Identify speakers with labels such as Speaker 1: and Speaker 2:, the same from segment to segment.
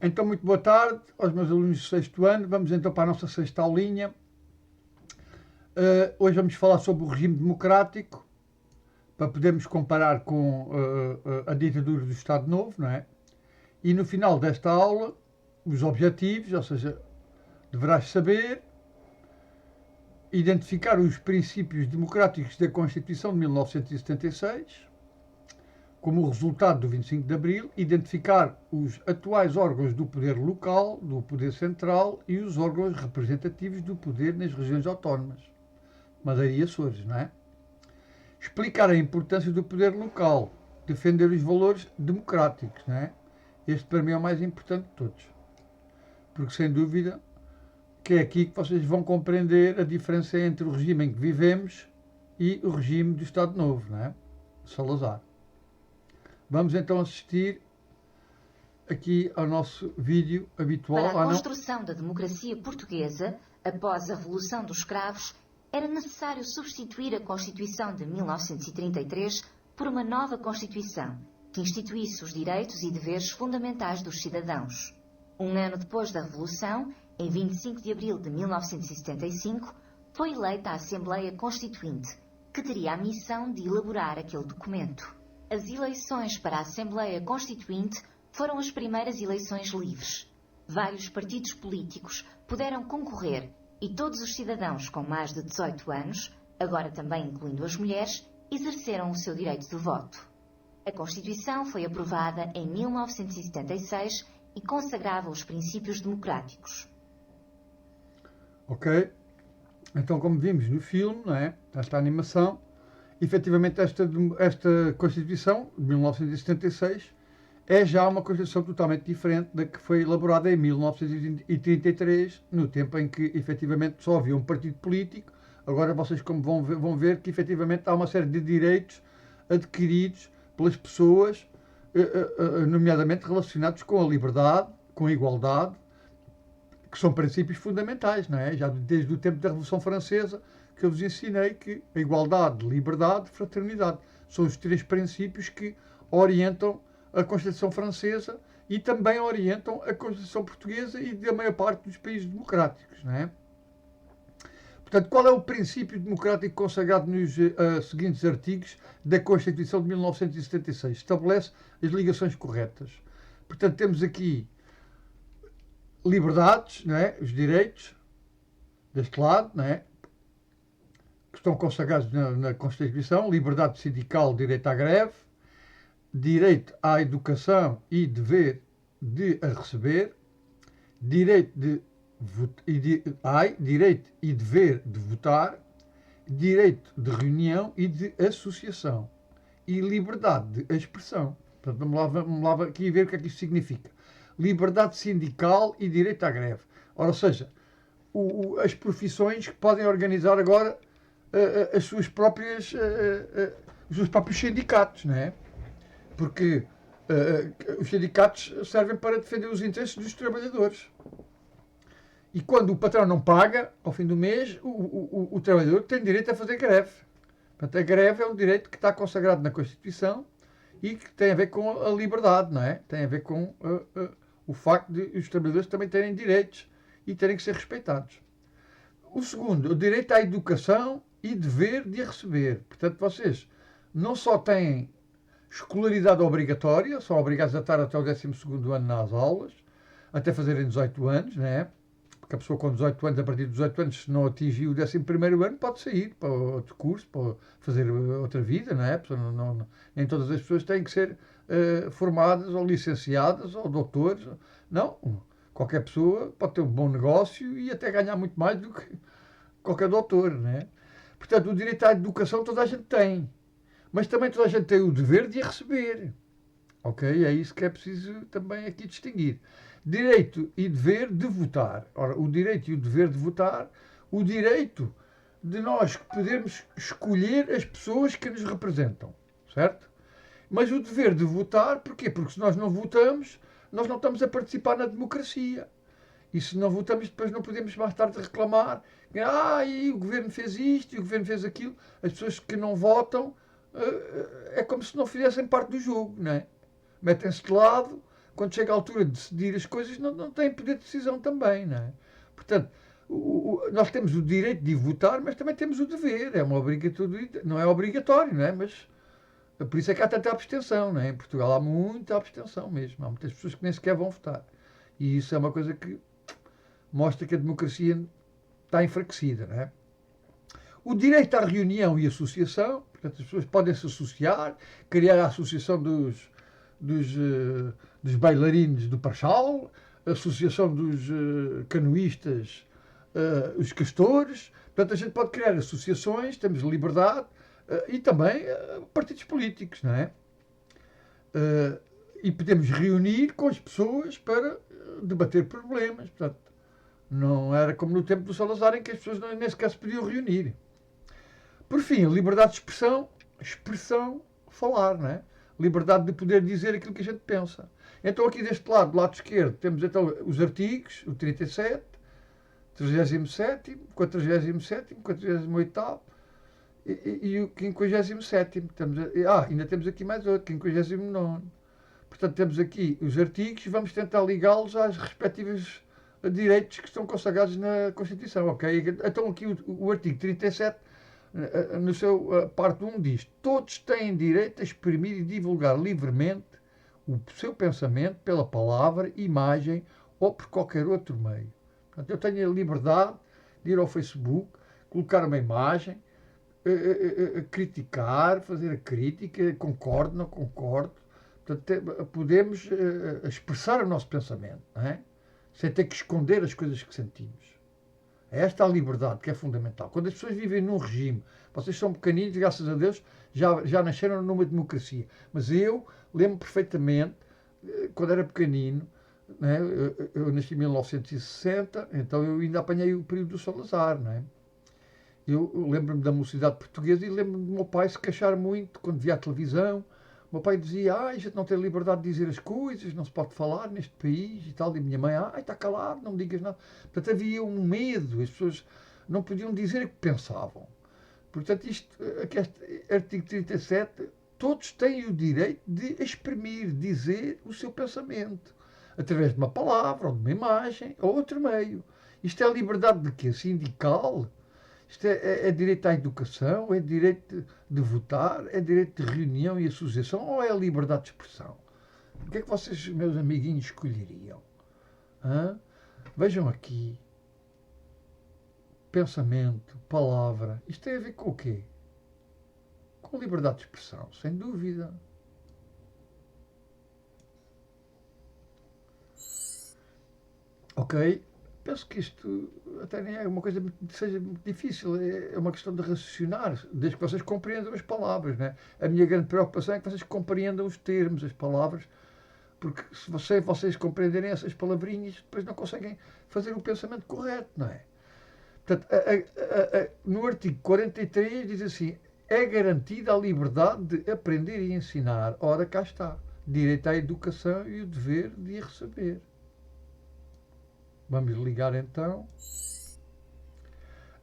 Speaker 1: Então, muito boa tarde aos meus alunos do sexto ano. Vamos então para a nossa sexta aulinha. Hoje vamos falar sobre o regime democrático, para podermos comparar com a ditadura do Estado Novo, não é? E no final desta aula, os objetivos, ou seja, deverás saber identificar os princípios democráticos da Constituição de 1976, como o resultado do 25 de Abril, identificar os atuais órgãos do poder local, do poder central e os órgãos representativos do poder nas regiões autónomas, Madeira e Açores, não é? Explicar a importância do poder local, defender os valores democráticos, não é? Este para mim é o mais importante de todos, porque sem dúvida que é aqui que vocês vão compreender a diferença entre o regime em que vivemos e o regime do Estado Novo, não é? Salazar. Vamos então assistir aqui ao nosso vídeo habitual.
Speaker 2: Para a construção da democracia portuguesa, após a Revolução dos Cravos, era necessário substituir a Constituição de 1933 por uma nova Constituição, que instituísse os direitos e deveres fundamentais dos cidadãos. Um ano depois da Revolução, em 25 de abril de 1975, foi eleita a Assembleia Constituinte, que teria a missão de elaborar aquele documento. As eleições para a Assembleia Constituinte foram as primeiras eleições livres. Vários partidos políticos puderam concorrer e todos os cidadãos com mais de 18 anos, agora também incluindo as mulheres, exerceram o seu direito de voto. A Constituição foi aprovada em 1976 e consagrava os princípios democráticos.
Speaker 1: Ok, então como vimos no filme, não é? Esta animação, efetivamente esta Constituição de 1976 é já uma Constituição totalmente diferente da que foi elaborada em 1933, no tempo em que efetivamente só havia um partido político. Agora vocês como vão ver que efetivamente há uma série de direitos adquiridos pelas pessoas, nomeadamente relacionados com a liberdade, com a igualdade, que são princípios fundamentais, não é? Já desde o tempo da Revolução Francesa, que eu vos ensinei que a igualdade, liberdade, fraternidade são os três princípios que orientam a Constituição Francesa e também orientam a Constituição Portuguesa e da maior parte dos países democráticos, não é? Portanto, qual é o princípio democrático consagrado nos seguintes artigos da Constituição de 1976? Estabelece as ligações corretas. Portanto, temos aqui liberdades, não é? Os direitos, deste lado, não é? Que estão consagrados na Constituição: liberdade sindical, direito à greve, direito à educação e dever de a receber, direito e dever de votar, direito de reunião e de associação e liberdade de expressão. Portanto, vamos lá aqui ver o que é que isto significa. Liberdade sindical e direito à greve. Ou seja, as profissões que podem organizar agora os seus próprios sindicatos, não é? Porque os sindicatos servem para defender os interesses dos trabalhadores. E quando o patrão não paga, ao fim do mês, o trabalhador tem direito a fazer greve. Portanto, a greve é um direito que está consagrado na Constituição e que tem a ver com a liberdade, não é? Tem a ver com o facto de os trabalhadores também terem direitos e terem que ser respeitados. O segundo, o direito à educação e dever de a receber. Portanto, vocês não só têm escolaridade obrigatória, são obrigados a estar até o 12º ano nas aulas, até fazerem 18 anos, não é? Porque a pessoa com 18 anos, a partir de 18 anos, se não atingir o 11º ano, pode sair para outro curso, para fazer outra vida, não é? Nem todas as pessoas têm que ser formadas ou licenciadas ou doutores. Não, qualquer pessoa pode ter um bom negócio e até ganhar muito mais do que qualquer doutor, não é? Portanto, o direito à educação toda a gente tem, mas também toda a gente tem o dever de a receber. Ok? É isso que é preciso também aqui distinguir. Direito e dever de votar. Ora, o direito e o dever de votar, o direito de nós podermos escolher as pessoas que nos representam, certo? Mas o dever de votar, porquê? Porque se nós não votamos, nós não estamos a participar na democracia. E se não votamos, depois não podemos mais tarde reclamar. E o governo fez isto, e o governo fez aquilo. As pessoas que não votam é como se não fizessem parte do jogo, não é? Metem-se de lado, quando chega a altura de decidir as coisas, não têm poder de decisão também, não é? Portanto, nós temos o direito de votar, mas também temos o dever. É uma obrigatoriedade, não é obrigatório, não é? Mas por isso é que há tanta abstenção, não é? Em Portugal há muita abstenção mesmo. Há muitas pessoas que nem sequer vão votar. E isso é uma coisa que mostra que a democracia está enfraquecida, não é? O direito à reunião e associação, portanto, as pessoas podem se associar, criar a associação dos bailarinos do Parchal, a associação dos canoístas, os castores. Portanto, a gente pode criar associações, temos liberdade, e também partidos políticos, não é? E podemos reunir com as pessoas para debater problemas. Portanto, não era como no tempo do Salazar, em que as pessoas nem sequer se podiam reunir. Por fim, a liberdade de expressão, falar, não é? Liberdade de poder dizer aquilo que a gente pensa. Então aqui deste lado, do lado esquerdo, temos então os artigos, o 37, 37º, 47º, 48º e o 57º. Ainda temos aqui mais outro, 59º. Portanto, temos aqui os artigos e vamos tentar ligá-los às respectivas direitos que estão consagrados na Constituição, ok? Então aqui o artigo 37, no seu parte 1, diz: todos têm direito a exprimir e divulgar livremente o seu pensamento pela palavra, imagem ou por qualquer outro meio. Portanto, eu tenho a liberdade de ir ao Facebook, colocar uma imagem, criticar, fazer a crítica, concordo, não concordo. Portanto, podemos expressar o nosso pensamento, não é? Sem ter que esconder as coisas que sentimos. É esta a liberdade que é fundamental. Quando as pessoas vivem num regime, vocês são pequeninos, graças a Deus, já nasceram numa democracia. Mas eu lembro perfeitamente, quando era pequenino, né, eu nasci em 1960, então eu ainda apanhei o período do Salazar, não é? Eu lembro-me da mocidade portuguesa e lembro-me do meu pai se queixar muito quando via a televisão. O meu pai dizia: a gente não tem liberdade de dizer as coisas, não se pode falar neste país e tal. E a minha mãe: está calado, não me digas nada. Portanto, havia um medo, as pessoas não podiam dizer o que pensavam. Portanto, aqui este artigo 37, todos têm o direito de exprimir, dizer o seu pensamento, através de uma palavra, ou de uma imagem, ou outro meio. Isto é a liberdade de quê? Sindical? Isto é direito à educação, é direito de votar, é direito de reunião e associação, ou é a liberdade de expressão? O que é que vocês, meus amiguinhos, escolheriam? Hã? Vejam aqui. Pensamento, palavra. Isto tem a ver com o quê? Com a liberdade de expressão, sem dúvida. Ok? Penso que isto até nem é uma coisa que seja muito difícil, é uma questão de raciocinar, desde que vocês compreendam as palavras, né? A minha grande preocupação é que vocês compreendam os termos, as palavras, porque se vocês compreenderem essas palavrinhas, depois não conseguem fazer o pensamento correto, não é? Portanto, no artigo 43 diz assim: é garantida a liberdade de aprender e ensinar. Ora, cá está. Direito à educação e o dever de a receber. Vamos ligar então.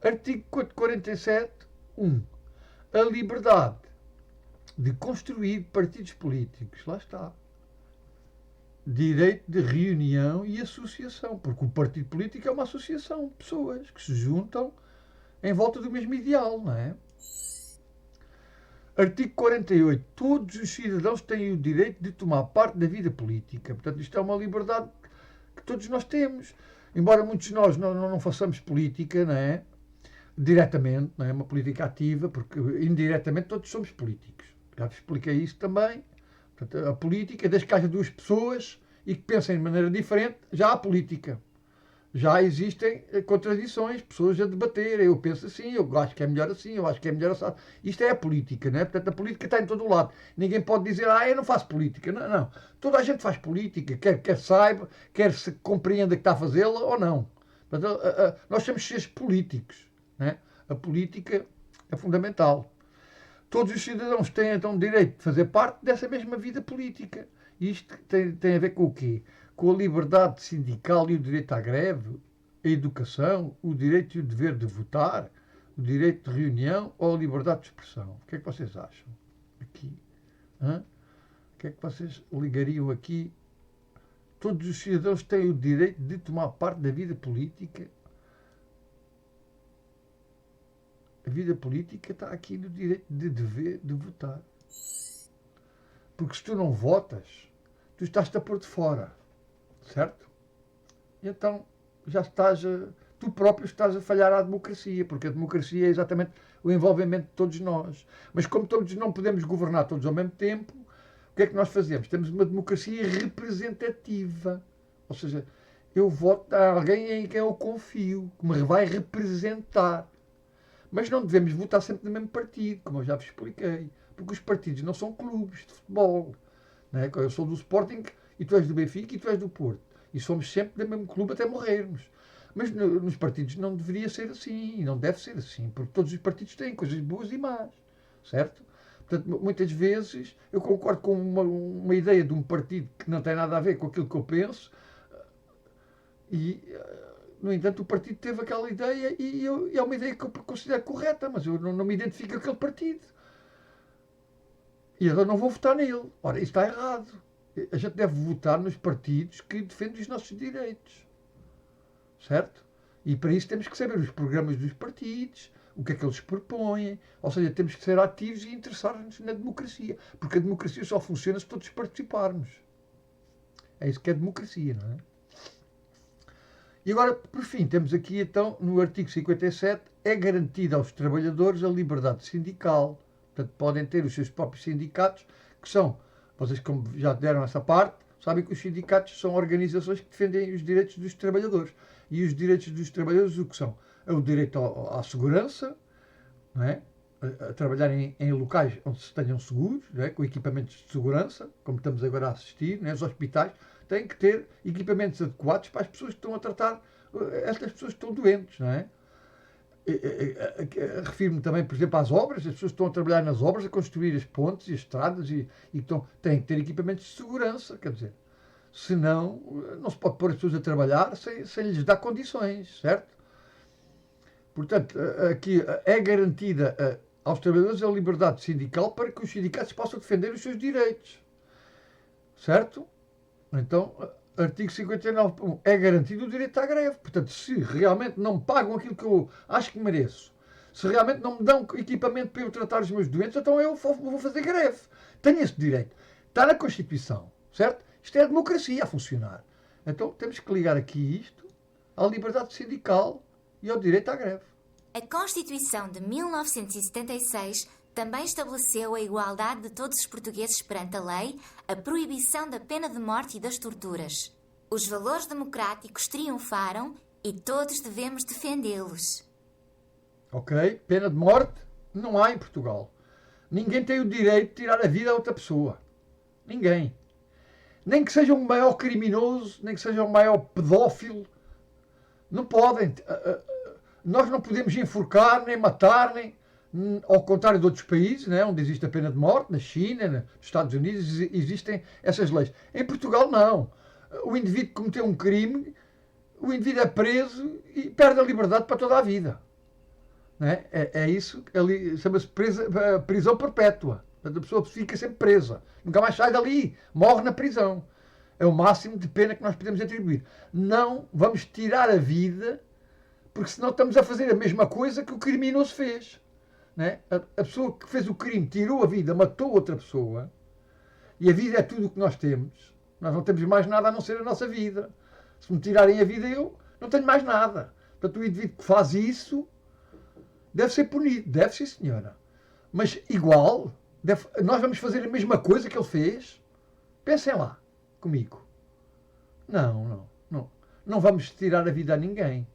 Speaker 1: Artigo 47, 1. A liberdade de construir partidos políticos. Lá está. Direito de reunião e associação. Porque o partido político é uma associação de pessoas que se juntam em volta do mesmo ideal, não é? Artigo 48. Todos os cidadãos têm o direito de tomar parte da vida política. Portanto, isto é uma liberdade que todos nós temos. Embora muitos de nós não façamos política, não é? Diretamente, não é uma política ativa, porque indiretamente todos somos políticos. Já te expliquei isso também. Portanto, a política, desde que haja duas pessoas e que pensem de maneira diferente, já há política. Já existem contradições, pessoas a debater. Eu penso assim, eu acho que é melhor assim, eu acho que é melhor assim. Isto é a política, não é? Portanto, a política está em todo o lado. Ninguém pode dizer: eu não faço política. Não, não. Toda a gente faz política, quer saiba, quer se compreenda que está a fazê-la ou não. Portanto, nós temos seres políticos, não é? A política é fundamental. Todos os cidadãos têm então o direito de fazer parte dessa mesma vida política. Isto tem a ver com o quê? Com a liberdade sindical e o direito à greve, a educação, o direito e o dever de votar, o direito de reunião ou a liberdade de expressão. O que é que vocês acham? Aqui. O que é que vocês ligariam aqui todos os cidadãos têm o direito de tomar parte da vida política. A vida política está aqui no direito de dever de votar. Porque se tu não votas, tu estás-te a pôr de fora. Certo? E então já estás tu próprio estás a falhar à democracia, porque a democracia é exatamente o envolvimento de todos nós. Mas como todos não podemos governar todos ao mesmo tempo, o que é que nós fazemos? Temos uma democracia representativa. Ou seja, eu voto a alguém em quem eu confio, que me vai representar. Mas não devemos votar sempre no mesmo partido, como eu já vos expliquei. Porque os partidos não são clubes de futebol. Não é? Eu sou do Sporting e tu és do Benfica e tu és do Porto. E somos sempre do mesmo clube até morrermos. Mas nos partidos não deveria ser assim, não deve ser assim, porque todos os partidos têm coisas boas e más, certo? Portanto, muitas vezes eu concordo com uma ideia de um partido que não tem nada a ver com aquilo que eu penso e, no entanto, o partido teve aquela ideia e é uma ideia que eu considero correta, mas eu não me identifico com aquele partido. E eu não vou votar nele. Ora, isso está errado. A gente deve votar nos partidos que defendem os nossos direitos. Certo? E para isso temos que saber os programas dos partidos, o que é que eles propõem, ou seja, temos que ser ativos e interessar-nos na democracia, porque a democracia só funciona se todos participarmos. É isso que é democracia, não é? E agora, por fim, temos aqui então, no artigo 57, é garantida aos trabalhadores a liberdade sindical, portanto podem ter os seus próprios sindicatos, que são, vocês como já deram essa parte, sabem que os sindicatos são organizações que defendem os direitos dos trabalhadores. E os direitos dos trabalhadores o que são? É o direito à segurança, não é? A trabalhar em locais onde se tenham seguros, não é? Com equipamentos de segurança, como estamos agora a assistir, não é? Os hospitais têm que ter equipamentos adequados para as pessoas que estão a tratar estas pessoas que estão doentes, não é? Refiro-me também, por exemplo, às obras. As pessoas que estão a trabalhar nas obras, a construir as pontes e as estradas e têm que ter equipamentos de segurança, quer dizer. Senão, não se pode pôr as pessoas a trabalhar sem lhes dar condições, certo? Portanto, aqui é garantida aos trabalhadores a liberdade sindical para que os sindicatos possam defender os seus direitos. Certo? Então, artigo 59.1, é garantido o direito à greve. Portanto, se realmente não me pagam aquilo que eu acho que mereço, se realmente não me dão equipamento para eu tratar os meus doentes, então eu vou fazer greve. Tenho esse direito. Está na Constituição, certo? Isto é a democracia a funcionar. Então temos que ligar aqui isto à liberdade sindical e ao direito à greve.
Speaker 3: A Constituição de 1976 também estabeleceu a igualdade de todos os portugueses perante a lei, a proibição da pena de morte e das torturas. Os valores democráticos triunfaram e todos devemos defendê-los.
Speaker 1: Ok? Pena de morte não há em Portugal. Ninguém tem o direito de tirar a vida a outra pessoa. Ninguém. Nem que seja um maior criminoso, nem que seja um maior pedófilo. Não podem. Nós não podemos enforcar, nem matar, nem... Ao contrário de outros países, né, onde existe a pena de morte, na China, nos Estados Unidos, existem essas leis. Em Portugal, não. O indivíduo que cometeu um crime, o indivíduo é preso e perde a liberdade para toda a vida. Né? É isso, chama-se prisão perpétua. A pessoa fica sempre presa. Nunca mais sai dali. Morre na prisão. É o máximo de pena que nós podemos atribuir. Não vamos tirar a vida, porque senão estamos a fazer a mesma coisa que o criminoso fez. Né? A pessoa que fez o crime tirou a vida, matou outra pessoa, e a vida é tudo o que nós temos. Nós não temos mais nada a não ser a nossa vida. Se me tirarem a vida, eu não tenho mais nada. Portanto, o indivíduo que faz isso deve ser punido. Deve, sim, senhora. Mas igual, nós vamos fazer a mesma coisa que ele fez? Pensem lá, comigo. Não. Não vamos tirar a vida a ninguém.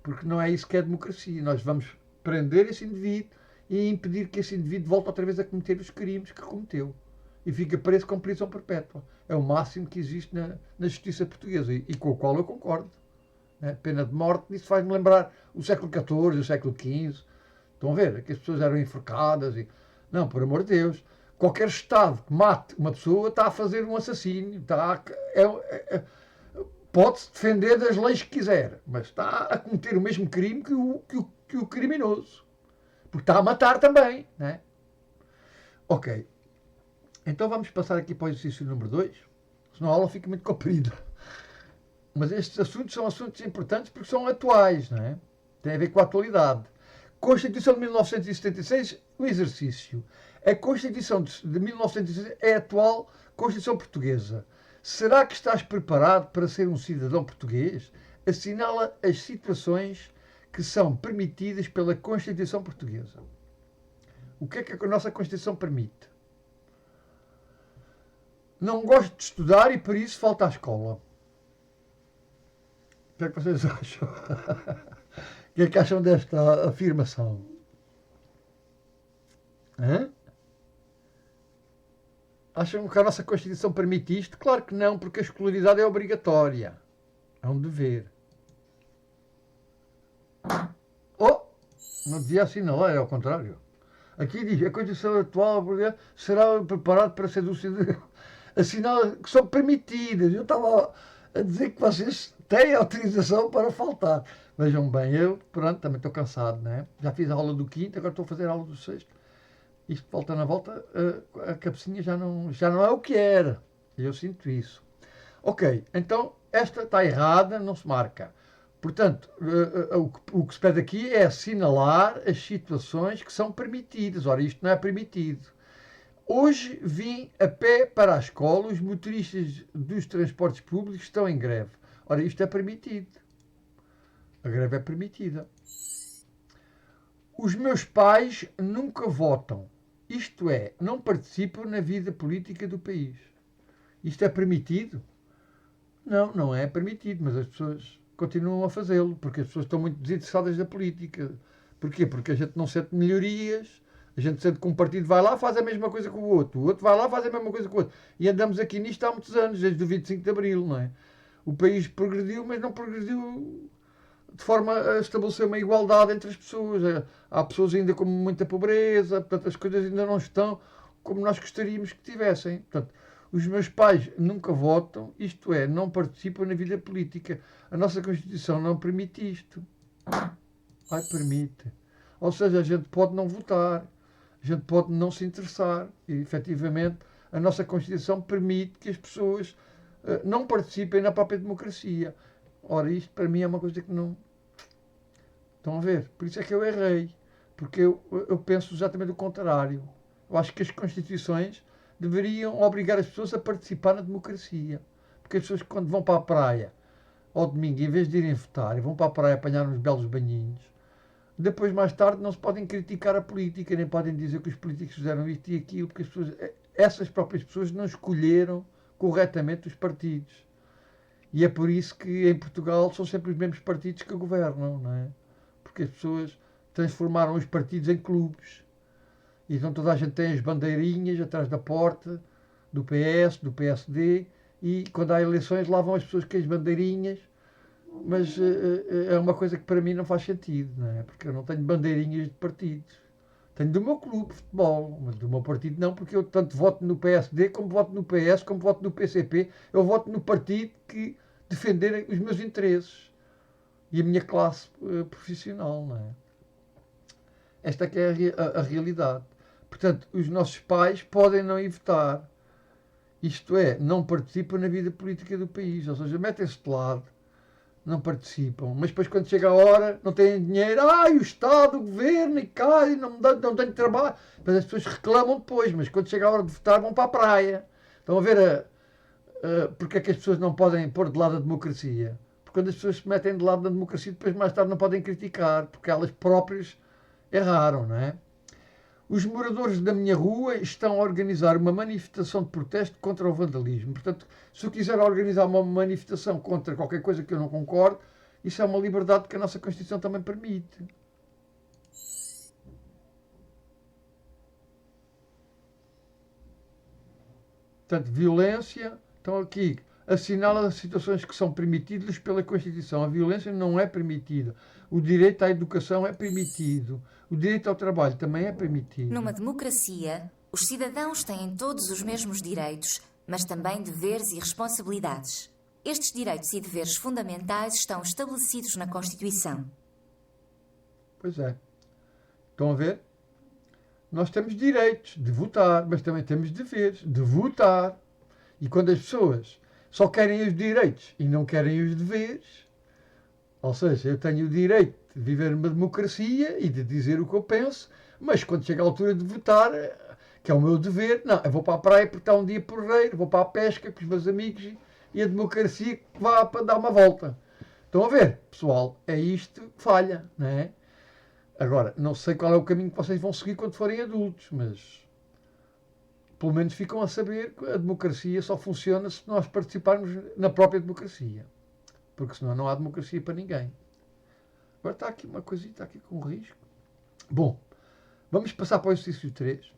Speaker 1: Porque não é isso que é democracia. Nós vamos prender esse indivíduo e impedir que esse indivíduo volte outra vez a cometer os crimes que cometeu. E fica preso com prisão perpétua. É o máximo que existe na justiça portuguesa e com o qual eu concordo. Né? Pena de morte, isso faz-me lembrar o século XIV, o século XV. Estão a ver? Que as pessoas eram enforcadas. Não, por amor de Deus. Qualquer Estado que mate uma pessoa está a fazer um assassínio. Pode-se defender das leis que quiser, mas está a cometer o mesmo crime que o criminoso. Porque está a matar também, né? Ok. Então vamos passar aqui para o exercício número 2. senão a aula fica muito comprida. Mas estes assuntos são assuntos importantes porque são atuais, não é? Tem a ver com a atualidade. Constituição de 1976, o exercício. A Constituição de 1976 é a atual Constituição portuguesa. Será que estás preparado para ser um cidadão português? Assinala as situações que são permitidas pela Constituição portuguesa. O que é que a nossa Constituição permite? Não gosto de estudar e por isso falta à escola. O que é que vocês acham? O que é que acham desta afirmação? Hã? Acham que a nossa Constituição permite isto? Claro que não, porque a escolaridade é obrigatória. É um dever. Oh! Não dizia assim, não, é ao contrário. Aqui diz, a Constituição atual será preparado para ser do cidadão. Assinala que são permitidas. Eu estava a dizer que vocês têm autorização para faltar. Vejam bem, eu, pronto, também estou cansado, não é? Já fiz a aula do quinto, agora estou a fazer a aula do sexto. Isto volta na volta, a cabecinha já não é o que era. Eu sinto isso. Ok, então esta está errada, não se marca. Portanto, o que se pede aqui é assinalar as situações que são permitidas. Ora, isto não é permitido. Hoje vim a pé para a escola, os motoristas dos transportes públicos estão em greve. Ora, isto é permitido. A greve é permitida. Os meus pais nunca votam. Isto é, não participam na vida política do país. Isto é permitido? Não, não é permitido, mas as pessoas continuam a fazê-lo, porque as pessoas estão muito desinteressadas da política. Porquê? Porque a gente não sente melhorias, a gente sente que um partido vai lá faz a mesma coisa que o outro vai lá faz a mesma coisa que o outro. E andamos aqui nisto há muitos anos, desde o 25 de Abril, não é? O país progrediu, mas não progrediu de forma a estabelecer uma igualdade entre as pessoas. Há pessoas ainda com muita pobreza, portanto as coisas ainda não estão como nós gostaríamos que tivessem. Portanto, os meus pais nunca votam, isto é, não participam na vida política. A nossa Constituição não permite isto. Ai, permite. Ou seja, a gente pode não votar, a gente pode não se interessar. E, efetivamente, a nossa Constituição permite que as pessoas não participem na própria democracia. Ora, isto para mim é uma coisa que não... Estão a ver? Por isso é que eu errei. Porque eu penso exatamente o contrário. Eu acho que as Constituições deveriam obrigar as pessoas a participar na democracia. Porque as pessoas, quando vão para a praia ao domingo, em vez de irem votar, vão para a praia apanhar uns belos banhinhos, depois, mais tarde, não se podem criticar a política, nem podem dizer que os políticos fizeram isto e aquilo, porque as pessoas, essas próprias pessoas não escolheram corretamente os partidos. E é por isso que em Portugal são sempre os mesmos partidos que governam, não é? Porque as pessoas transformaram os partidos em clubes. E então toda a gente tem as bandeirinhas atrás da porta do PS, do PSD, e quando há eleições lá vão as pessoas com as bandeirinhas, mas é uma coisa que para mim não faz sentido, não é? Porque eu não tenho bandeirinhas de partidos. Tenho do meu clube de futebol, mas do meu partido não, porque eu tanto voto no PSD, como voto no PS, como voto no PCP. Eu voto no partido que defender os meus interesses e a minha classe profissional, não é? Esta é que é a realidade. Portanto, os nossos pais podem não ir votar. Isto é, não participam na vida política do país. Ou seja, metem-se de lado, não participam. Mas depois, quando chega a hora, não têm dinheiro. O Estado, o Governo, e cai, não tenho trabalho. Mas as pessoas reclamam depois. Mas quando chega a hora de votar, vão para a praia. Estão a ver porque é que as pessoas não podem pôr de lado a democracia? Porque quando as pessoas se metem de lado da democracia, depois mais tarde não podem criticar. Porque elas próprias erraram, não é? Os moradores da minha rua estão a organizar uma manifestação de protesto contra o vandalismo. Portanto, se eu quiser organizar uma manifestação contra qualquer coisa que eu não concordo, isso é uma liberdade que a nossa Constituição também permite. Portanto, violência, estão aqui, assinala as situações que são permitidas pela Constituição. A violência não é permitida. O direito à educação é permitido. O direito ao trabalho também é permitido.
Speaker 3: Numa democracia, os cidadãos têm todos os mesmos direitos, mas também deveres e responsabilidades. Estes direitos e deveres fundamentais estão estabelecidos na Constituição.
Speaker 1: Pois é. Estão a ver? Nós temos direitos de votar, mas também temos deveres de votar. E quando as pessoas só querem os direitos e não querem os deveres. Ou seja, eu tenho o direito de viver numa democracia e de dizer o que eu penso, mas quando chega a altura de votar, que é o meu dever, não, eu vou para a praia porque está um dia porreiro, vou para a pesca com os meus amigos e a democracia que vá para dar uma volta. Estão a ver, pessoal? É isto que falha, não é? Agora, não sei qual é o caminho que vocês vão seguir quando forem adultos, mas pelo menos ficam a saber que a democracia só funciona se nós participarmos na própria democracia. Porque senão não há democracia para ninguém. Agora está aqui uma coisita, está aqui com risco. Bom, vamos passar para o exercício 3.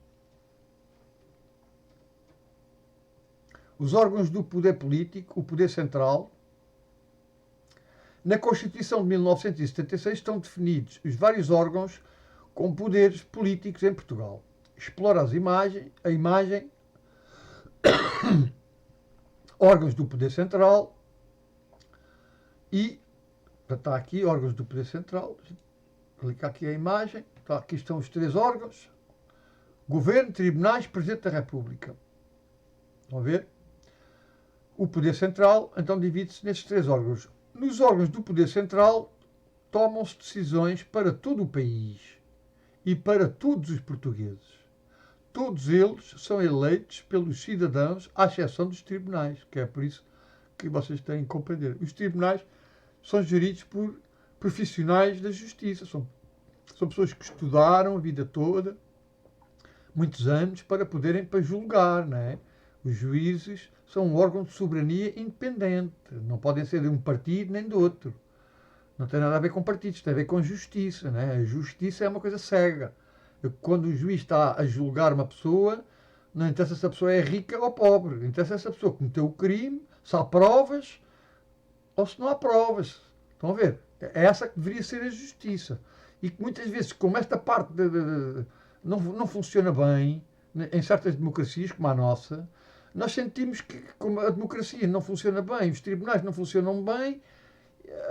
Speaker 1: Os órgãos do poder político, o poder central. Na Constituição de 1976 estão definidos os vários órgãos com poderes políticos em Portugal. Explora a imagem órgãos do poder central e está aqui órgãos do poder central. Clica aqui a imagem. Aqui estão os 3 órgãos: Governo, Tribunais, Presidente da República. Estão a ver? O poder central então divide-se nestes 3 órgãos. Nos órgãos do poder central tomam-se decisões para todo o país e para todos os portugueses. Todos eles são eleitos pelos cidadãos, à exceção dos tribunais, que é por isso que vocês têm que compreender. Os tribunais são geridos por profissionais da justiça. São pessoas que estudaram a vida toda, muitos anos, para poderem julgar, não é? Os juízes são um órgão de soberania independente. Não podem ser de um partido nem de outro. Não tem nada a ver com partidos, tem a ver com justiça, não é? A justiça é uma coisa cega. Quando o juiz está a julgar uma pessoa, não interessa se a pessoa é rica ou pobre. Interessa se a pessoa cometeu o crime, se há provas ou se não há provas. Estão a ver? É essa que deveria ser a justiça. E que muitas vezes, como esta parte não funciona bem, em certas democracias, como a nossa, nós sentimos que, como a democracia não funciona bem, os tribunais não funcionam bem,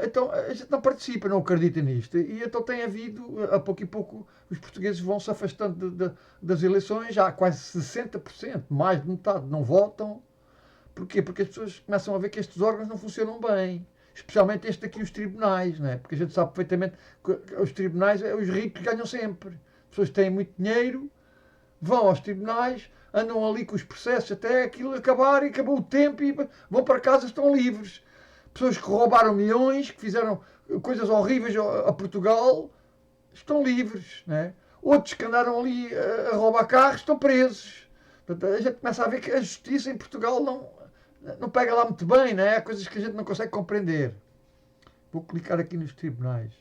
Speaker 1: então a gente não participa, não acredita nisto. E então tem havido, a pouco e pouco, os portugueses vão se afastando das eleições, já quase 60%, mais de metade, não votam. Porquê? Porque as pessoas começam a ver que estes órgãos não funcionam bem. Especialmente este aqui, os tribunais, não é? Porque a gente sabe perfeitamente que os tribunais, os ricos ganham sempre. As pessoas que têm muito dinheiro vão aos tribunais, andam ali com os processos até aquilo acabar e acabou o tempo e vão para casa, estão livres. Pessoas que roubaram milhões, que fizeram coisas horríveis a Portugal, estão livres, não é? Outros que andaram ali a roubar carros estão presos. Portanto, a gente começa a ver que a justiça em Portugal não pega lá muito bem, não é? Há coisas que a gente não consegue compreender. Vou clicar aqui nos tribunais.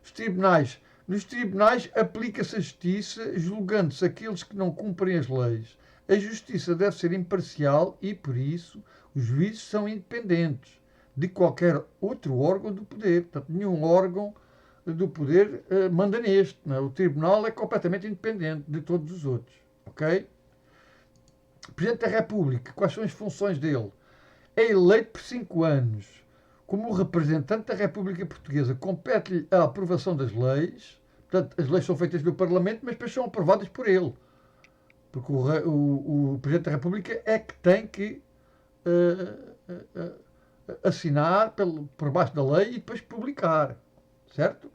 Speaker 1: Os tribunais. Nos tribunais aplica-se a justiça, julgando-se aqueles que não cumprem as leis. A justiça deve ser imparcial e, por isso, os juízes são independentes de qualquer outro órgão do poder. Portanto, nenhum órgão do poder manda neste. Não é? O tribunal é completamente independente de todos os outros. Ok? O Presidente da República, quais são as funções dele? É eleito por 5 anos. Como representante da República Portuguesa, compete-lhe a aprovação das leis. Portanto, as leis são feitas no Parlamento, mas depois são aprovadas por ele. Porque o Presidente da República é que tem que assinar por baixo da lei e depois publicar. Certo?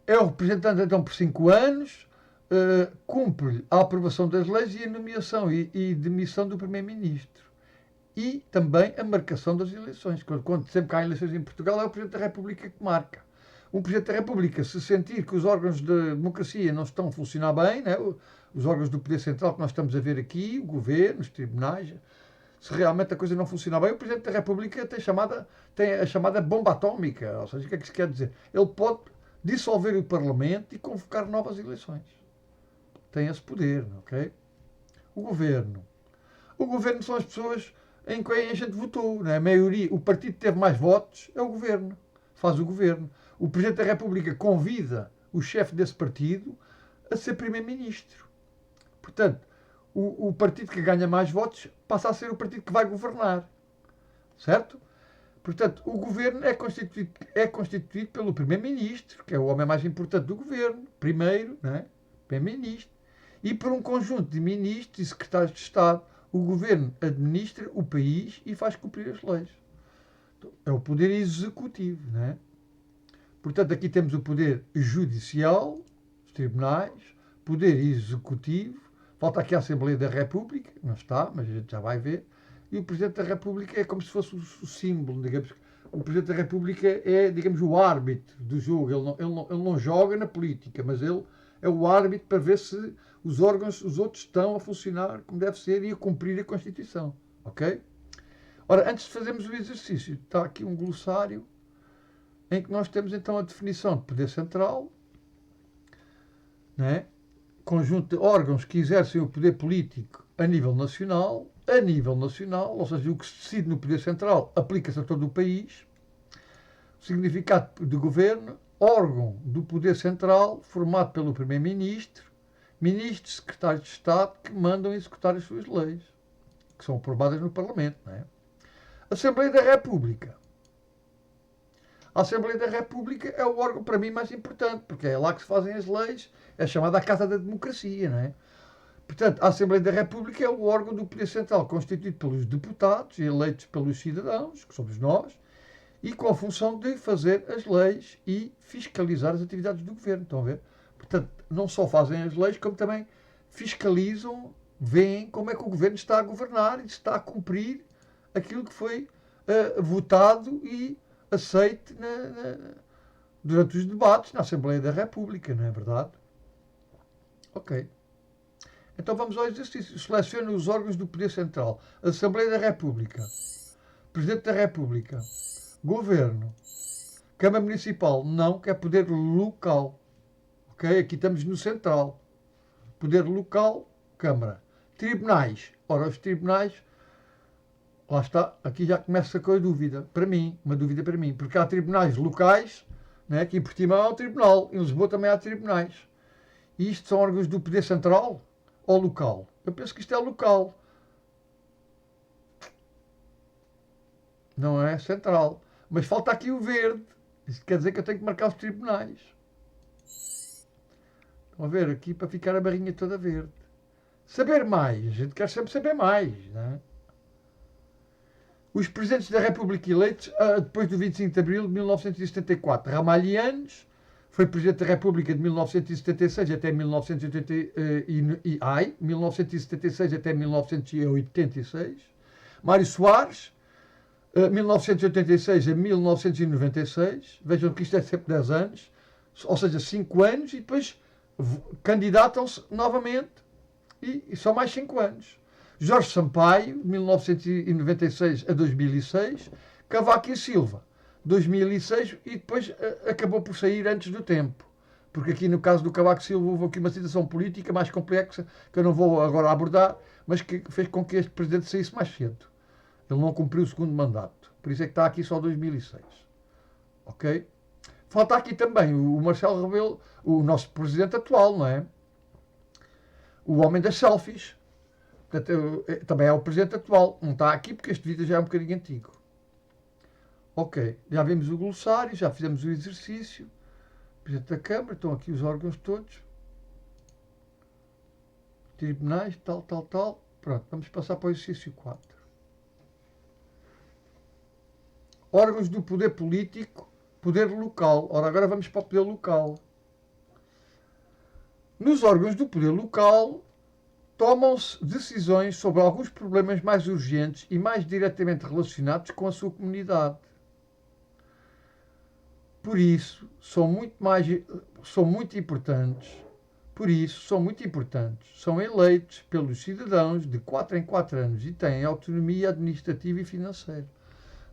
Speaker 1: É o representante, então, por 5 anos. Cumpre a aprovação das leis e a nomeação e demissão do Primeiro-Ministro. E também a marcação das eleições. Quando sempre que há eleições em Portugal, é o Presidente da República que marca. Um Presidente da República, se sentir que os órgãos de democracia não estão a funcionar bem, né, os órgãos do Poder Central que nós estamos a ver aqui, o Governo, os tribunais, se realmente a coisa não funciona bem, o Presidente da República tem a chamada bomba atómica. Ou seja, o que é que isso quer dizer? Ele pode dissolver o Parlamento e convocar novas eleições. Tem esse poder, ok? O Governo. O Governo são as pessoas em quem a gente votou, não é? A maioria, o partido que teve mais votos é o Governo. Faz o Governo. O Presidente da República convida o chefe desse partido a ser Primeiro-Ministro. Portanto, o partido que ganha mais votos passa a ser o partido que vai governar. Certo? Portanto, o Governo é constituído pelo Primeiro-Ministro, que é o homem mais importante do Governo. Primeiro, não é? Primeiro-Ministro. E por um conjunto de ministros e secretários de Estado. o governo administra o país e faz cumprir as leis. É o poder executivo, não é? Portanto, aqui temos o poder judicial, os tribunais, poder executivo, falta aqui a Assembleia da República, não está, mas a gente já vai ver, e o Presidente da República é como se fosse o símbolo, digamos. O Presidente da República é, digamos, o árbitro do jogo. Ele não joga na política, mas ele é o árbitro para ver se os órgãos, os outros, estão a funcionar como deve ser e a cumprir a Constituição. Ok? Ora, antes de fazermos o exercício, está aqui um glossário em que nós temos então a definição de poder central, né? Conjunto de órgãos que exercem o poder político a nível nacional, ou seja, o que se decide no poder central aplica-se a todo o país. O significado de governo, órgão do poder central formado pelo primeiro-ministro, ministros, secretários de Estado que mandam executar as suas leis, que são aprovadas no Parlamento, não é? Assembleia da República. A Assembleia da República é o órgão, para mim, mais importante, porque é lá que se fazem as leis, é chamada a Casa da Democracia, não é? Portanto, a Assembleia da República é o órgão do poder central constituído pelos deputados, eleitos pelos cidadãos, que somos nós, e com a função de fazer as leis e fiscalizar as atividades do governo. Estão a ver? Portanto, não só fazem as leis, como também fiscalizam, veem como é que o governo está a governar e está a cumprir aquilo que foi votado e aceite durante os debates na Assembleia da República, não é verdade? Ok. Então vamos ao exercício. Selecione os órgãos do Poder Central. Assembleia da República. Presidente da República. Governo. Câmara Municipal. Não, que é poder local. Ok? Aqui estamos no central. Poder local, Câmara. Tribunais. Ora, os tribunais... Lá está. Aqui já começa com a dúvida. Para mim. Uma dúvida para mim. Porque há tribunais locais, né? Aqui em Portimão há o tribunal. Em Lisboa também há tribunais. E isto são órgãos do Poder Central ou local? Eu penso que isto é local. Não é central. Mas falta aqui o verde. Isto quer dizer que eu tenho que marcar os tribunais. Estão a ver aqui para ficar a barrinha toda verde. Saber mais. A gente quer sempre saber mais. Não é? Os presidentes da República eleitos depois do 25 de abril de 1974. Ramalhianos foi Presidente da República de 1976 até 1976 até 1986. Mário Soares, 1986 a 1996. Vejam que isto é sempre 10 anos, ou seja, 5 anos, e depois candidatam-se novamente e são mais 5 anos. Jorge Sampaio, de 1996 a 2006. Cavaco Silva, 2006, e depois acabou por sair antes do tempo. Porque aqui no caso do Cavaco Silva houve aqui uma situação política mais complexa, que eu não vou agora abordar, mas que fez com que este presidente saísse mais cedo. Ele não cumpriu o segundo mandato. Por isso é que está aqui só 2006. Ok? Falta aqui também o Marcelo Rebelo, o nosso presidente atual, não é? O homem das selfies. Portanto, também é o presidente atual. Não está aqui porque este vídeo já é um bocadinho antigo. Ok, já vimos o glossário, já fizemos o exercício. Presidente da Câmara, estão aqui os órgãos todos. Tribunais, tal. Pronto, vamos passar para o exercício 4. Órgãos do poder político, poder local. Ora, agora vamos para o poder local. Nos órgãos do poder local, tomam-se decisões sobre alguns problemas mais urgentes e mais diretamente relacionados com a sua comunidade. Por isso, são muito importantes. São eleitos pelos cidadãos de 4 em 4 anos e têm autonomia administrativa e financeira.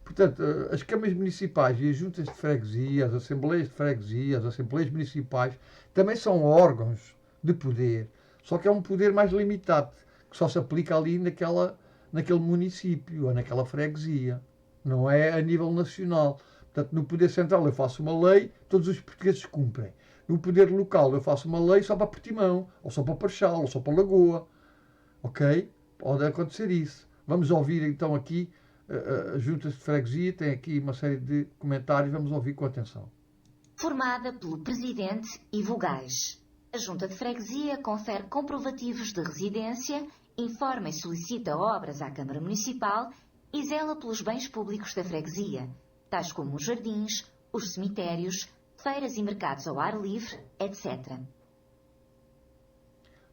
Speaker 1: Portanto, as câmaras municipais e as juntas de freguesia, as assembleias de freguesia, as assembleias municipais, também são órgãos de poder. Só que é um poder mais limitado, que só se aplica ali naquele município ou naquela freguesia. Não é a nível nacional. Portanto, no poder central eu faço uma lei, todos os portugueses cumprem. No poder local eu faço uma lei só para Portimão, ou só para Parchal, ou só para Lagoa. Ok? Pode acontecer isso. Vamos ouvir então aqui as juntas de freguesia, tem aqui uma série de comentários, vamos ouvir com atenção.
Speaker 2: Formada pelo Presidente e vogais. A Junta de Freguesia confere comprovativos de residência informa e solicita obras à Câmara Municipal e zela pelos bens públicos da freguesia, tais como os jardins, os cemitérios, feiras e mercados ao ar livre, etc.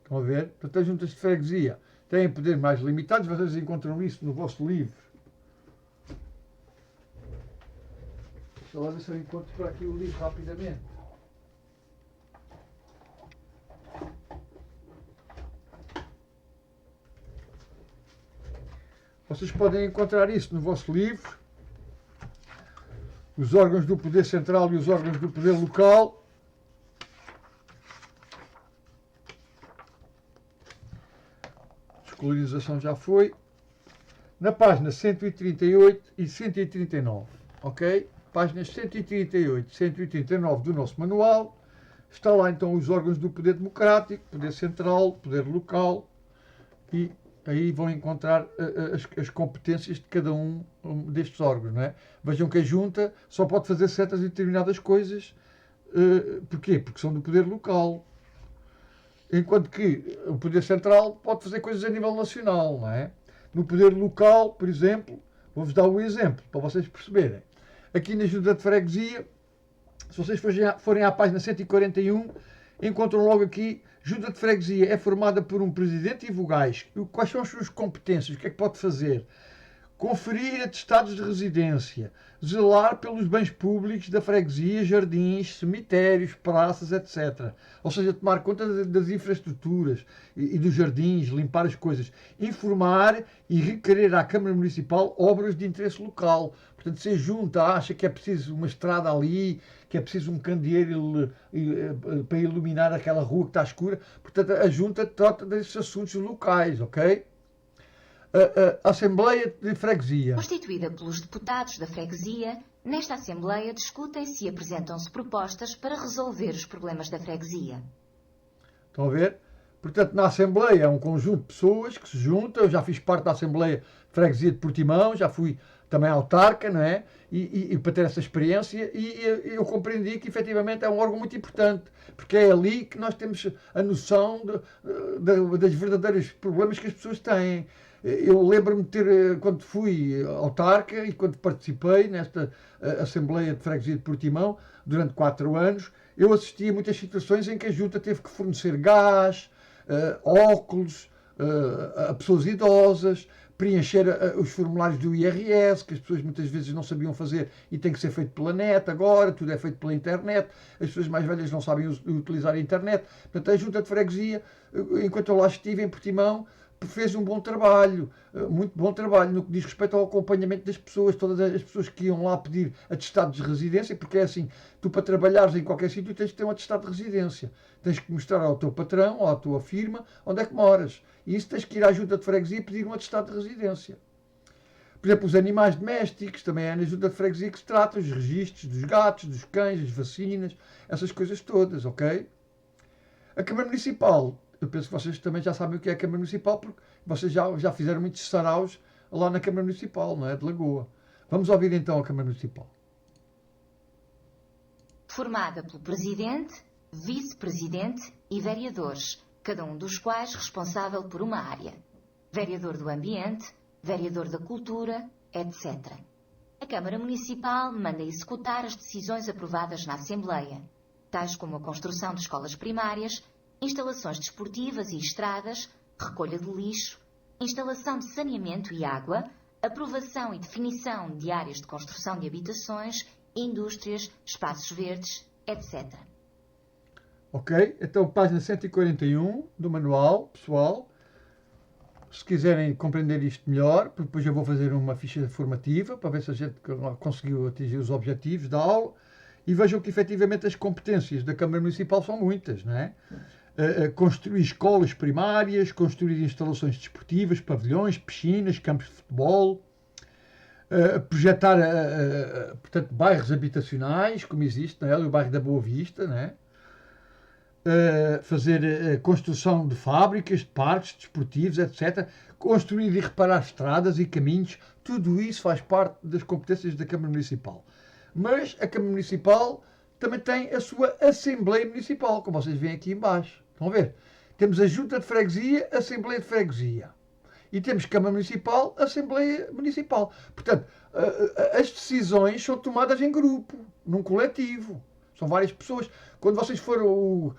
Speaker 1: Estão a ver? Portanto, as juntas de freguesia têm poderes mais limitados, vocês encontram isso no vosso livro. Deixa lá ver se eu encontro por aqui o livro rapidamente. Vocês podem encontrar isso no vosso livro. Os órgãos do poder central e os órgãos do poder local. Descolonização já foi. Na página 138 e 139. Ok? Páginas 138 e 139 do nosso manual. Está lá então os órgãos do poder democrático, poder central, poder local e aí vão encontrar as competências de cada um destes órgãos, não é? Vejam que a junta só pode fazer certas e determinadas coisas. Porquê? Porque são do poder local. Enquanto que o poder central pode fazer coisas a nível nacional, não é? No poder local, por exemplo, vou-vos dar um exemplo para vocês perceberem. Aqui na junta de freguesia, se vocês forem à página 141, encontram logo aqui, junta de freguesia é formada por um presidente e vogais. Quais são as suas competências? O que é que pode fazer? Conferir atestados de residência, zelar pelos bens públicos da freguesia, jardins, cemitérios, praças, etc. Ou seja, tomar conta das infraestruturas e dos jardins, limpar as coisas, informar e requerer à Câmara Municipal obras de interesse local. Portanto, se a junta acha que é preciso uma estrada ali, que é preciso um candeeiro para iluminar aquela rua que está escura, portanto, a junta trata desses assuntos locais, ok? A Assembleia de Freguesia.
Speaker 2: Constituída pelos deputados da freguesia, nesta Assembleia discutem-se e apresentam-se propostas para resolver os problemas da freguesia.
Speaker 1: Estão a ver? Portanto, na Assembleia é um conjunto de pessoas que se juntam. Eu já fiz parte da Assembleia de Freguesia de Portimão, já fui também autarca, não é? E para ter essa experiência, e eu compreendi que efetivamente é um órgão muito importante, porque é ali que nós temos a noção das verdadeiros problemas que as pessoas têm. Eu lembro-me de ter, quando fui autarca e quando participei nesta Assembleia de Freguesia de Portimão, durante 4 anos, eu assisti a muitas situações em que a junta teve que fornecer gás, óculos a pessoas idosas, preencher os formulários do IRS, que as pessoas muitas vezes não sabiam fazer e tem que ser feito pela net agora, tudo é feito pela internet, as pessoas mais velhas não sabem utilizar a internet. Portanto, a junta de freguesia, enquanto eu lá estive em Portimão, fez um bom trabalho, muito bom trabalho, no que diz respeito ao acompanhamento das pessoas, todas as pessoas que iam lá pedir atestados de residência, porque é assim, tu para trabalhares em qualquer sítio tens que ter um atestado de residência, tens que mostrar ao teu patrão ou à tua firma onde é que moras, e isso tens que ir à junta de freguesia e pedir um atestado de residência. Por exemplo, os animais domésticos, também é na junta de freguesia que se trata, os registros dos gatos, dos cães, as vacinas, essas coisas todas, ok? A Câmara Municipal, eu penso que vocês também já sabem o que é a Câmara Municipal, porque vocês já fizeram muitos saraus lá na Câmara Municipal, não é? De Lagoa. Vamos ouvir então a Câmara Municipal.
Speaker 2: Formada pelo Presidente, Vice-Presidente e Vereadores, cada um dos quais responsável por uma área. Vereador do Ambiente, Vereador da Cultura, etc. A Câmara Municipal manda executar as decisões aprovadas na Assembleia, tais como a construção de escolas primárias, instalações desportivas e estradas, recolha de lixo, instalação de saneamento e água, aprovação e definição de áreas de construção de habitações, indústrias, espaços verdes, etc.
Speaker 1: Ok, então página 141 do manual, pessoal. Se quiserem compreender isto melhor, porque depois eu vou fazer uma ficha formativa para ver se a gente conseguiu atingir os objetivos da aula, e vejam que efetivamente as competências da Câmara Municipal são muitas, não é? Construir escolas primárias, construir instalações desportivas, pavilhões, piscinas, campos de futebol, projetar portanto, bairros habitacionais, como existe, não é? O bairro da Boa Vista, não é? Fazer construção de fábricas, de parques desportivos, etc. Construir e reparar estradas e caminhos, tudo isso faz parte das competências da Câmara Municipal. Mas a Câmara Municipal também tem a sua Assembleia Municipal, como vocês veem aqui em baixo. Estão a ver? Temos a Junta de Freguesia, a Assembleia de Freguesia. E temos Câmara Municipal, Assembleia Municipal. Portanto, as decisões são tomadas em grupo, num coletivo. São várias pessoas. Quando vocês foram,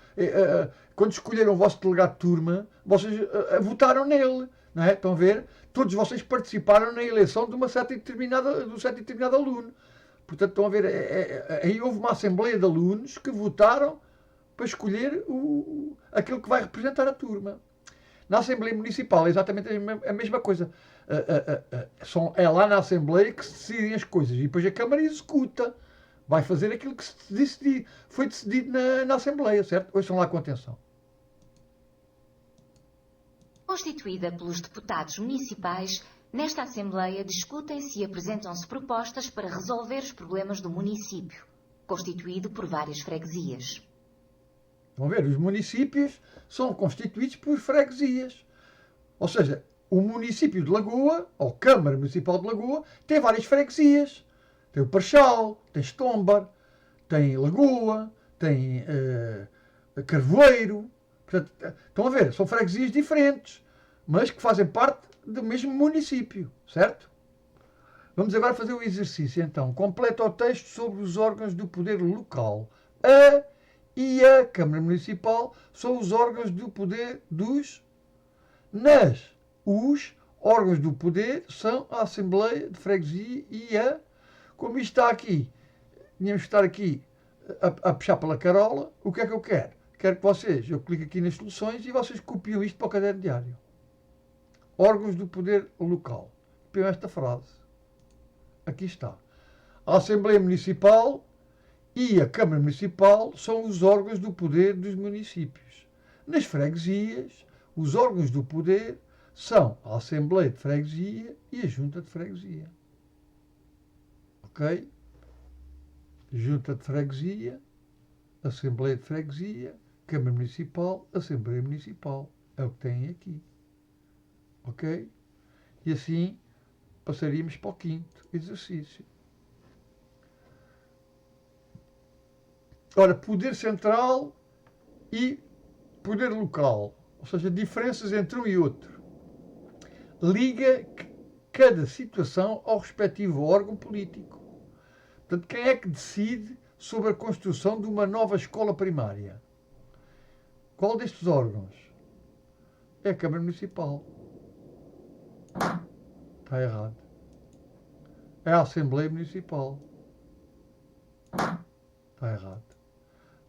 Speaker 1: quando escolheram o vosso delegado de turma, vocês votaram nele. Não é? Estão a ver? Todos vocês participaram na eleição de um certo determinado aluno. Portanto, estão a ver? Aí houve uma assembleia de alunos que votaram para escolher aquele que vai representar a turma. Na Assembleia Municipal é exatamente a mesma coisa. É lá na Assembleia que se decidem as coisas. E depois a Câmara executa. Vai fazer aquilo que foi decidido na Assembleia, certo? Ouçam lá com atenção.
Speaker 2: Constituída pelos deputados municipais, nesta Assembleia discutem-se e apresentam-se propostas para resolver os problemas do município, constituído por várias freguesias.
Speaker 1: Vão ver, os municípios são constituídos por freguesias. Ou seja, o município de Lagoa, ou Câmara Municipal de Lagoa, tem várias freguesias. Tem o Parchal, tem Estombar, tem Lagoa, tem Carvoeiro. Portanto, estão a ver, são freguesias diferentes, mas que fazem parte do mesmo município, certo? Vamos agora fazer o exercício, então. Completa o texto sobre os órgãos do poder local. A e a Câmara Municipal são os órgãos do poder dos... Os órgãos do poder são a Assembleia de Freguesia e a... Como isto está aqui, tínhamos que estar aqui a puxar pela carola. O que é que eu quero? Quero que vocês, eu clico aqui nas soluções e vocês copiam isto para o caderno diário. Órgãos do poder local. Copiam esta frase. Aqui está. A Assembleia Municipal e a Câmara Municipal são os órgãos do poder dos municípios. Nas freguesias, os órgãos do poder são a Assembleia de Freguesia e a Junta de Freguesia. Ok? Junta de Freguesia, Assembleia de Freguesia, Câmara Municipal, Assembleia Municipal. É o que têm aqui. Ok? E assim passaríamos para o quinto exercício. Ora, poder central e poder local. Ou seja, diferenças entre um e outro. Liga cada situação ao respectivo órgão político. Portanto, quem é que decide sobre a construção de uma nova escola primária? Qual destes órgãos? É a Câmara Municipal. Está errado. É a Assembleia Municipal. Está errado.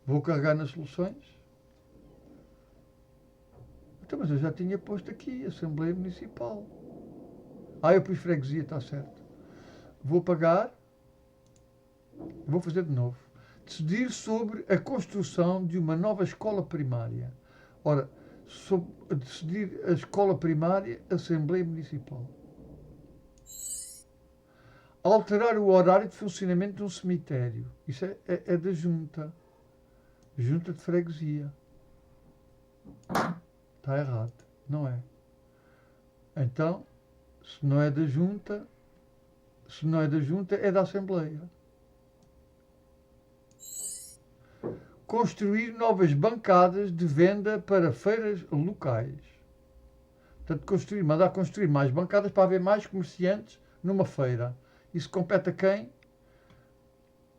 Speaker 1: Vou carregar nas soluções. Então, mas eu já tinha posto aqui Assembleia Municipal. Eu pus freguesia, está certo. Vou apagar. Vou fazer de novo. Decidir sobre a construção de uma nova escola primária. Ora, decidir a escola primária, Assembleia Municipal. Alterar o horário de funcionamento de um cemitério. Isso é da Junta. Junta de Freguesia. Está errado. Não é. Então, se não é da Junta, é da Assembleia. Construir novas bancadas de venda para feiras locais. Portanto, mandar construir mais bancadas para haver mais comerciantes numa feira. Isso compete a quem?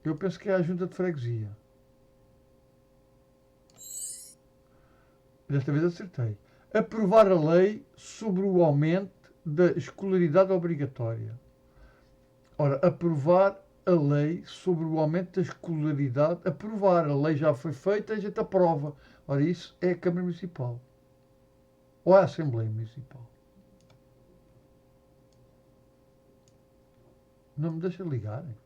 Speaker 1: Eu penso que é a Junta de Freguesia. Desta vez acertei. Aprovar a lei sobre o aumento da escolaridade obrigatória. Ora, aprovar a lei sobre o aumento da escolaridade. Aprovar. A lei já foi feita, a gente aprova. Ora, isso é a Câmara Municipal. Ou a Assembleia Municipal. Não me deixa ligarem.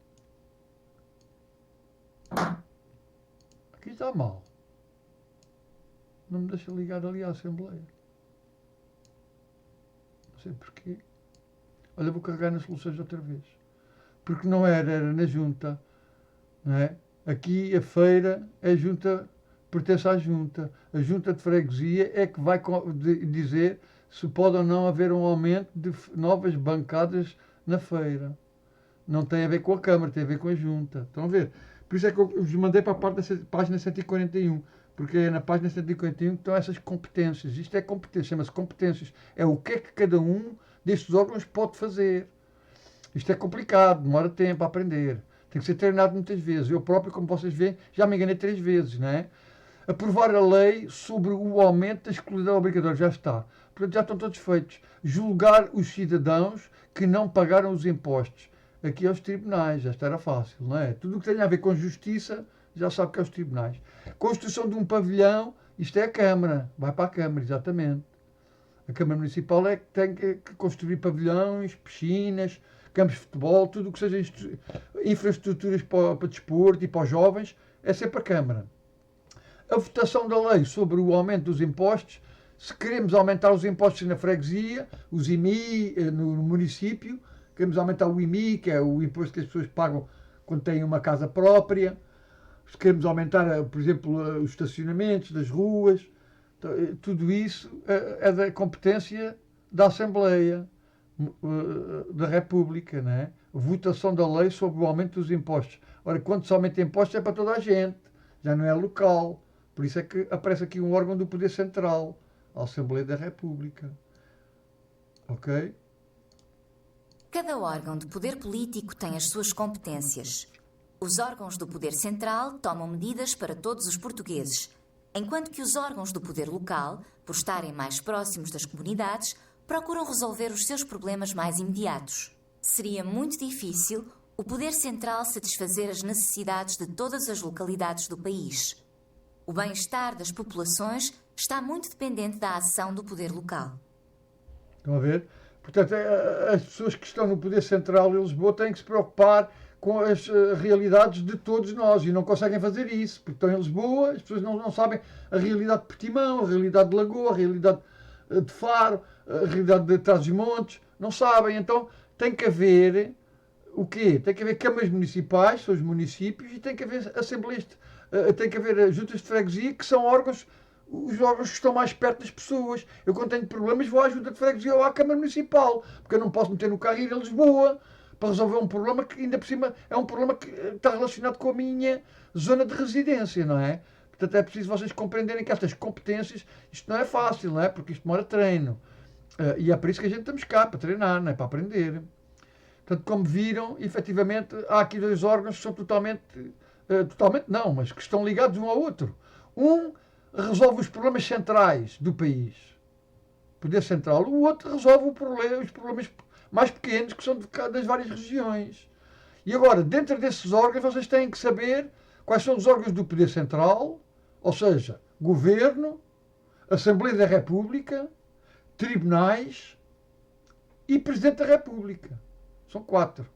Speaker 1: Aqui está mal. Não me deixa ligar ali à Assembleia. Não sei porquê. Olha, vou carregar nas soluções outra vez. Porque não era na Junta. Não é? Aqui a feira, a Junta pertence à Junta. A Junta de Freguesia é que vai dizer se pode ou não haver um aumento de novas bancadas na feira. Não tem a ver com a Câmara, tem a ver com a Junta. Estão a ver? Por isso é que eu vos mandei para a parte da página 141. porque é na página 151 que estão essas competências. Isto é competência, chama-se competências. É o que é que cada um destes órgãos pode fazer. Isto é complicado, demora tempo a aprender. Tem que ser treinado muitas vezes. Eu próprio, como vocês veem, já me enganei 3 vezes, não é? Aprovar a lei sobre o aumento da escolaridade obrigatória. Já está. Portanto, já estão todos feitos. Julgar os cidadãos que não pagaram os impostos. Aqui aos tribunais. Já era fácil, não é? Tudo o que tem a ver com justiça, já sabe que é os tribunais. Construção de um pavilhão, isto é a Câmara. Vai para a Câmara, exatamente. A Câmara Municipal é que tem que construir pavilhões, piscinas, campos de futebol, tudo o que seja infraestruturas para desporto e para os jovens, é sempre a Câmara. A votação da lei sobre o aumento dos impostos, se queremos aumentar os impostos na freguesia, os IMI no município, queremos aumentar o IMI, que é o imposto que as pessoas pagam quando têm uma casa própria, se queremos aumentar, por exemplo, os estacionamentos das ruas, tudo isso é da competência da Assembleia da República, não é? Votação da lei sobre o aumento dos impostos. Ora, quando se aumenta impostos é para toda a gente, já não é local. Por isso é que aparece aqui um órgão do Poder Central, a Assembleia da República. Ok?
Speaker 3: Cada órgão de poder político tem as suas competências. Os órgãos do poder central tomam medidas para todos os portugueses, enquanto que os órgãos do poder local, por estarem mais próximos das comunidades, procuram resolver os seus problemas mais imediatos. Seria muito difícil o poder central satisfazer as necessidades de todas as localidades do país. O bem-estar das populações está muito dependente da ação do poder local.
Speaker 1: Estão a ver? Portanto, as pessoas que estão no Poder Central em Lisboa têm que se preocupar com as realidades de todos nós e não conseguem fazer isso, porque estão em Lisboa, as pessoas não sabem a realidade de Portimão, a realidade de Lagoa, a realidade de Faro, a realidade de Trás-os-Montes, não sabem. Então tem que haver o quê? Tem que haver câmaras municipais, são os municípios, e tem que haver assembleias, tem que haver juntas de freguesia, que são órgãos, os órgãos que estão mais perto das pessoas. Eu, quando tenho problemas, vou à junta de freguesia ou à Câmara Municipal, porque eu não posso meter no carro e ir a Lisboa para resolver um problema que, ainda por cima, é um problema que está relacionado com a minha zona de residência, não é? Portanto, é preciso vocês compreenderem que estas competências, isto não é fácil, não é? Porque isto demora treino. E é por isso que a gente estamos cá, para treinar, não é? Para aprender. Portanto, como viram, efetivamente, há aqui 2 órgãos que são totalmente não, mas que estão ligados um ao outro. Um resolve os problemas centrais do país, Poder Central. O outro resolve os problemas mais pequenos, que são das várias regiões. E agora, dentro desses órgãos, vocês têm que saber quais são os órgãos do Poder Central, ou seja, Governo, Assembleia da República, Tribunais e Presidente da República. São 4.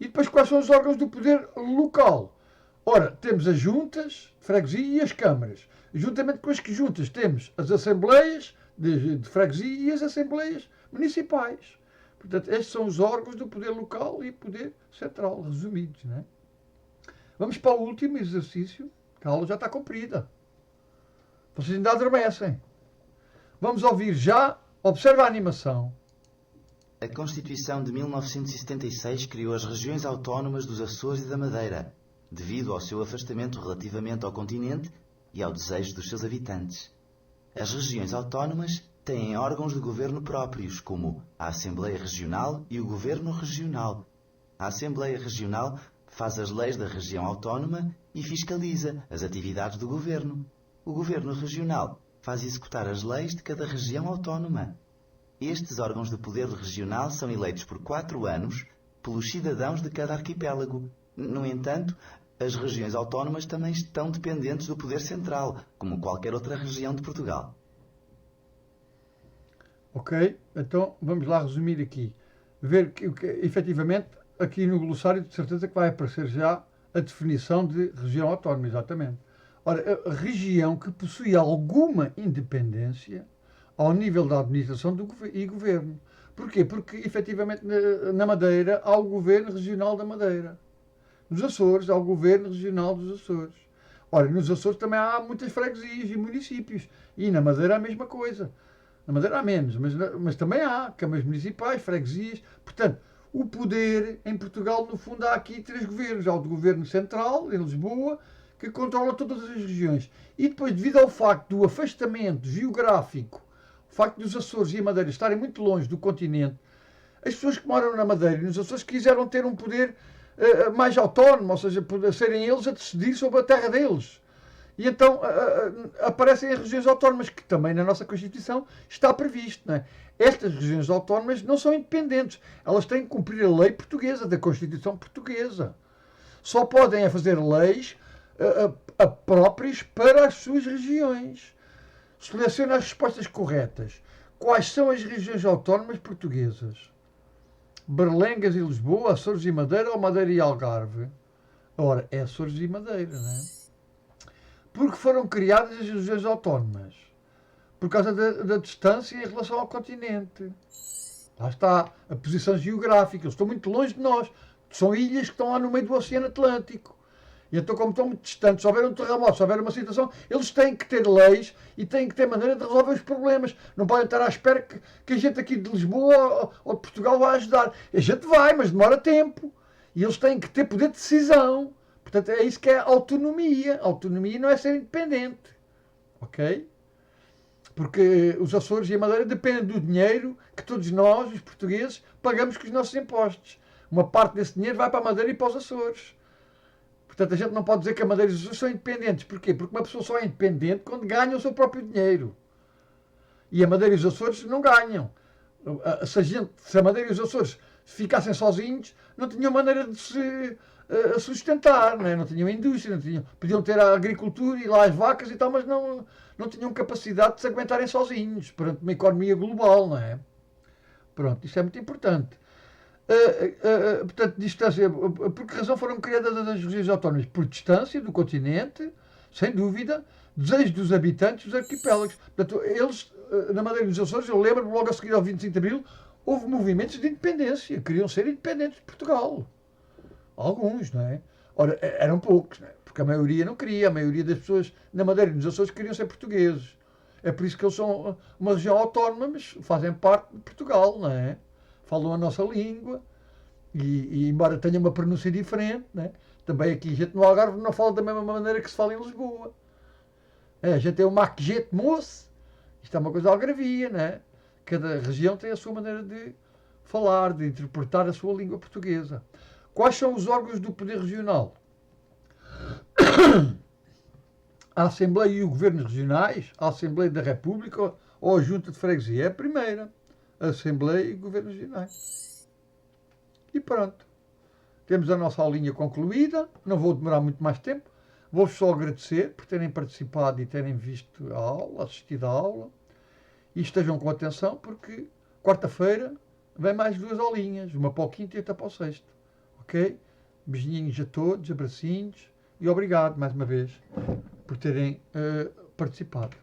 Speaker 1: E depois quais são os órgãos do poder local? Ora, temos as juntas de freguesia e as câmaras. Juntamente com as juntas temos as assembleias de freguesia e as assembleias municipais. Portanto, estes são os órgãos do poder local e poder central, resumidos, não é? Vamos para o último exercício, que a aula já está comprida. Vocês ainda adormecem. Vamos ouvir já, observa a animação.
Speaker 4: A Constituição de 1976 criou as regiões autónomas dos Açores e da Madeira, devido ao seu afastamento relativamente ao continente e ao desejo dos seus habitantes. As regiões autónomas têm órgãos de governo próprios, como a Assembleia Regional e o Governo Regional. A Assembleia Regional faz as leis da região autónoma e fiscaliza as atividades do governo. O Governo Regional faz executar as leis de cada região autónoma. Estes órgãos de poder regional são eleitos por 4 anos pelos cidadãos de cada arquipélago. No entanto, as regiões autónomas também estão dependentes do poder central, como qualquer outra região de Portugal.
Speaker 1: Ok, então vamos lá resumir aqui. Ver que efetivamente, aqui no glossário, de certeza que vai aparecer já a definição de região autónoma, exatamente. Ora, a região que possui alguma independência ao nível da administração e governo. Porquê? Porque, efetivamente, na Madeira há o Governo Regional da Madeira. Nos Açores há o Governo Regional dos Açores. Ora, nos Açores também há muitas freguesias e municípios. E na Madeira a mesma coisa. Na Madeira há menos, mas também há câmaras municipais, freguesias. Portanto, o poder em Portugal, no fundo, há aqui 3 governos. Há o do Governo Central, em Lisboa, que controla todas as regiões. E depois, devido ao facto do afastamento geográfico, o facto dos Açores e a Madeira estarem muito longe do continente, as pessoas que moram na Madeira e nos Açores quiseram ter um poder mais autónomo, ou seja, serem eles a decidir sobre a terra deles. E então aparecem as regiões autónomas, que também na nossa Constituição está previsto. Não é? Estas regiões autónomas não são independentes. Elas têm que cumprir a lei portuguesa, da Constituição portuguesa. Só podem fazer leis próprias para as suas regiões. Seleciona as respostas corretas. Quais são as regiões autónomas portuguesas? Berlengas e Lisboa, Açores e Madeira ou Madeira e Algarve? Ora, é Açores e Madeira, não é? Porque foram criadas as regiões autónomas. Por causa da distância em relação ao continente. Lá está a posição geográfica. Eles estão muito longe de nós. São ilhas que estão lá no meio do Oceano Atlântico. E então, como estão muito distantes, se houver um terremoto, se houver uma situação, eles têm que ter leis e têm que ter maneira de resolver os problemas. Não podem estar à espera que a gente aqui de Lisboa ou de Portugal vá ajudar. A gente vai, mas demora tempo. E eles têm que ter poder de decisão. Portanto, é isso que é autonomia. Autonomia não é ser independente. Ok? Porque os Açores e a Madeira dependem do dinheiro que todos nós, os portugueses, pagamos com os nossos impostos. Uma parte desse dinheiro vai para a Madeira e para os Açores. Portanto, a gente não pode dizer que a Madeira e os Açores são independentes. Porquê? Porque uma pessoa só é independente quando ganha o seu próprio dinheiro. E a Madeira e os Açores não ganham. Se a Madeira e os Açores ficassem sozinhos, não tinham maneira de se sustentar, não tinham indústria, podiam ter a agricultura e lá as vacas e tal, mas não tinham capacidade de se aguentarem sozinhos perante uma economia global, não é? Pronto, isto é muito importante. Portanto, distância, por que razão foram criadas as regiões autónomas? Por distância do continente, sem dúvida, desejo dos habitantes dos arquipélagos. Portanto, eles, na Madeira e nos Açores, eu lembro-me logo a seguir ao 25 de Abril, houve movimentos de independência, queriam ser independentes de Portugal. Alguns, não é? Ora, eram poucos, não é? Porque a maioria não queria, a maioria das pessoas na Madeira e nos Açores queriam ser portugueses. É por isso que eles são uma região autónoma, mas fazem parte de Portugal, não é? Falam a nossa língua e embora tenha uma pronúncia diferente, né? Também aqui a gente no Algarve não fala da mesma maneira que se fala em Lisboa. A gente tem o maquejete moço, isto é uma coisa algarvia, né? Cada região tem a sua maneira de falar, de interpretar a sua língua portuguesa. Quais são os órgãos do poder regional? A Assembleia e o Governo Regionais, a Assembleia da República ou a Junta de Freguesia? É a primeira. A Assembleia e o Governo Regionais. E pronto. Temos a nossa aulinha concluída. Não vou demorar muito mais tempo. Vou-vos só agradecer por terem participado e terem visto a aula, assistido à aula. E estejam com atenção porque quarta-feira vem mais 2 aulinhas. Uma para o quinto e outra para o sexto. Ok? Beijinhos a todos, abracinhos. E obrigado mais uma vez por terem participado.